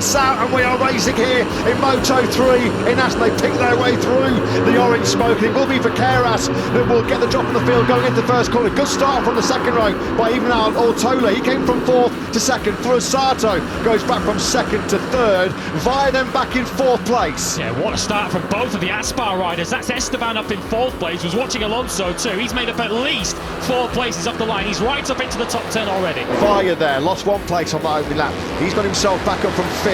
lights out, and we are racing here in Moto3 in Assen. They pick their way through the orange smoke, and it will be for Keras that will get the drop on the field going into the first corner. Good start from the second row by even out Ortola. He came from fourth to second. Furusato goes back from second to third. Via then back in fourth place. Yeah, what a start from both of the Aspar riders. That's Esteban up in fourth place, was watching Alonso too. He's made up at least 4 places up the line. He's right up into the top 10 already. Via there, lost 1 place on that opening lap. He's got himself back up from 5th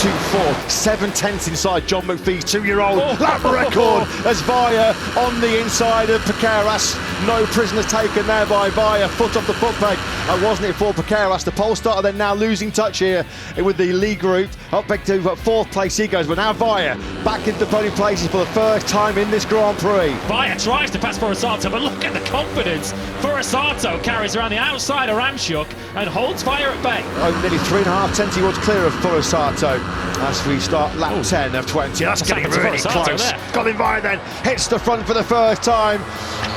to 4th. 7/10 inside John McPhee's 2-year-old lap record as Via on the inside of Keras. No prisoners taken there by Via. Foot off the foot peg. Wasn't it for Keras? The pole starter then now losing touch here with the lead group. Up back to 4th place he goes, but now Via back into podium places for the first time in this Grand Prix. Via tries to pass Furusato, but look at the confidence. Furusato carries around the outside of Ramchuk and holds Via at bay. Nearly 3.5 tenths he was clear of Furusato as we start lap 10 of 20. That's getting really close. Colin Via then hits the front for the first time,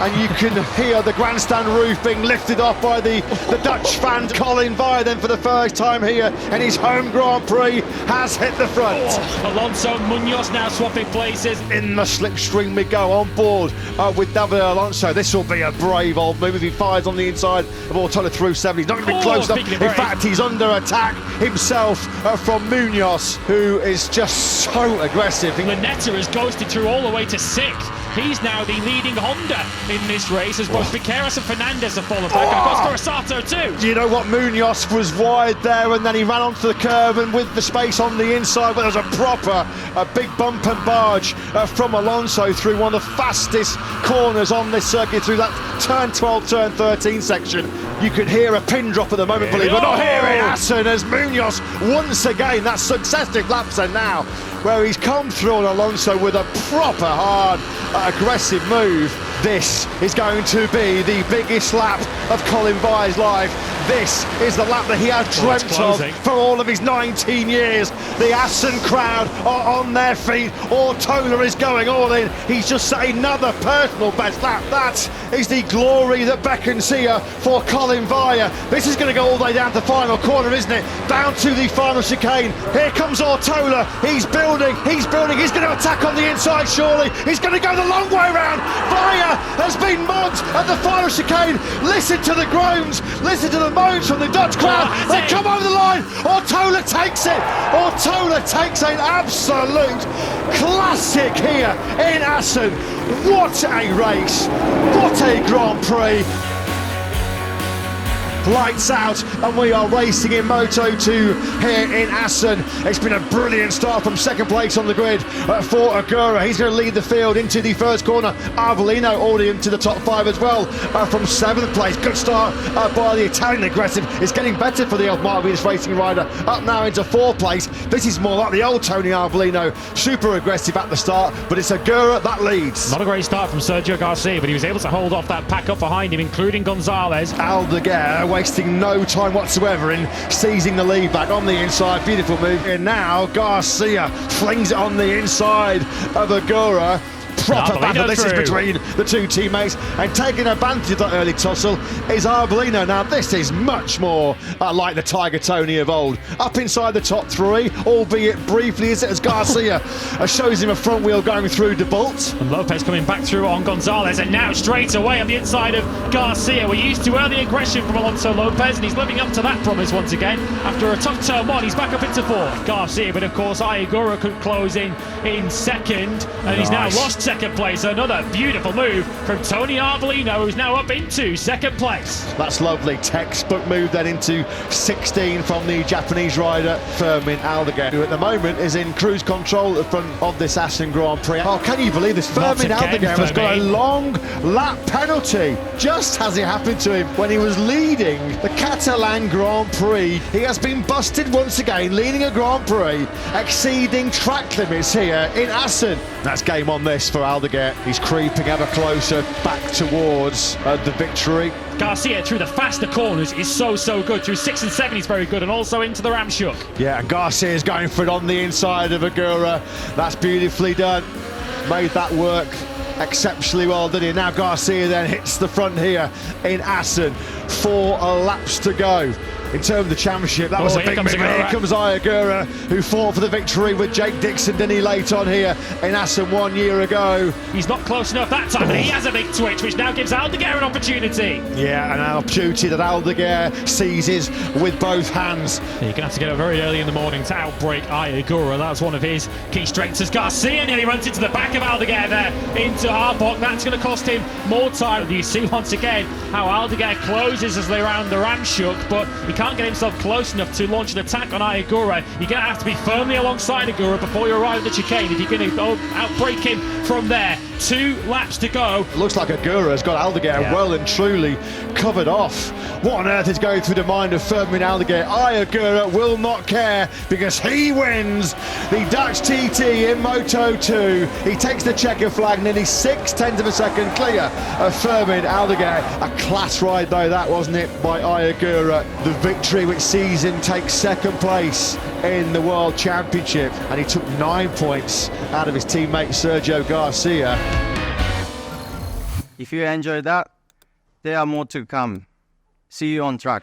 and you can hear the grandstand roof being lifted off by the Dutch fan. Colin Via then for the first time here in his home Grand Prix has hit the front. Alonso Munoz now swapping places. In the slipstream we go, on board with David Alonso. This will be a brave old move if he fires on the inside of Ortola through 7. He's not going to be close enough. In fact, he's under attack himself from Munoz, who is just so aggressive. Lanetta has ghosted through all the way to 6th. He's now the leading Honda in this race, as both Piqueras and Fernandez have fallen back, and of course Furusato too. Do you know what? Munoz was wide there, and then he ran onto the curve, and with the space on the inside, but there was a big bump and barge from Alonso through one of the fastest corners on this circuit, through that turn 12, turn 13 section. You could hear a pin drop at the moment, believe it or not, here in Assen, as Munoz once again, that successive laps are now, where he's come through on Alonso with a proper hard, aggressive move. This is going to be the biggest lap of Colin Via's life. This is the lap that he has dreamt of for all of his 19 years. The Assen crowd are on their feet. Ortola is going all in. He's just set another personal best lap. That is the glory that beckons here for Colin Via. This is going to go all the way down to the final corner, isn't it? Down to the final chicane. Here comes Ortola. He's building. He's going to attack on the inside, surely. He's going to go the long way round. Via has been mugged at the final chicane. Listen to the groans. Listen to the moans from the Dutch crowd. They come over the line. Ortola takes it. Ortola takes an absolute classic here in Assen. What a race. What a Grand Prix. Lights out, and we are racing in Moto2 here in Assen. It's been a brilliant start from second place on the grid for Agura. He's going to lead the field into the first corner. Arbolino already into the top 5 as well from 7th place. Good start by the Italian aggressive. It's getting better for the Martinez racing rider. Up now into 4th place. This is more like the old Tony Arbolino. Super aggressive at the start, but it's Agura that leads. Not a great start from Sergio Garcia, but he was able to hold off that pack up behind him, including Gonzalez. Aldeguer wasting no time whatsoever in seizing the lead back on the inside. Beautiful move. And now Garcia flings it on the inside of Agura. Proper battle this is between the two teammates, and taking advantage of that early tussle is Arbolino. Now this is much more like the Tiger Tony of old. Up inside the top 3, albeit briefly, as Garcia shows him a front wheel going through the bolt. And Lopez coming back through on Gonzalez, and now straight away on the inside of Garcia. We're used to early aggression from Alonso Lopez, and he's living up to that promise once again. After a tough turn 1, he's back up into 4th. Garcia, but of course Agura could close in second, and he's now lost second place. Another beautiful move from Tony Arbolino, who's now up into second place. That's lovely. Textbook move then into 16 from the Japanese rider Fermin Aldeguer, who at the moment is in cruise control at the front of this Assen Grand Prix. Oh, can you believe this? Fermin Aldeguer has got a long lap penalty, just as it happened to him when he was leading the Catalan Grand Prix. He has been busted once again, leading a Grand Prix, exceeding track limits here in Assen. That's game on this for Aldeguer. He's creeping ever closer back towards the victory. Garcia through the faster corners is so good. Through 6 and 7 he's very good, and also into the Ramchuk. Yeah, and Garcia is going for it on the inside of Agura. That's beautifully done. Made that work exceptionally well, didn't he? Now Garcia then hits the front here in Assen. 4 laps to go. in terms of the championship. That was a big move. Here comes Ayagura, who fought for the victory with Jake Dixon, didn't he, late on here in Assen 1 year ago. He's not close enough that time, but he has a big twitch, which now gives Aldeguer an opportunity. Yeah, an opportunity that Aldeguer seizes with both hands. You're going to have to get up very early in the morning to outbreak Ayagura. That's one of his key strengths. As Garcia nearly runs into the back of Aldeguer there, into Harbach. That's going to cost him more time. You see once again how Aldeguer closes as they round the Ramshook, but he can't get himself close enough to launch an attack on Ayagura. You're going to have to be firmly alongside Agura before you arrive at the chicane if you're going to outbreak him from there. 2 laps to go. It looks like Agura has got Aldeguer well and truly covered off. What on earth is going through the mind of Fermin Aldeguer? Ayagura will not care because he wins the Dutch TT in Moto2. He takes the checker flag, nearly 0.6 of a second clear of Fermin Aldeguer. A class ride though that, wasn't it, by Ayagura? The victory which sees him take second place in the World Championship, and he took 9 points out of his teammate Sergio Garcia. If you enjoyed that, there are more to come. See you on track.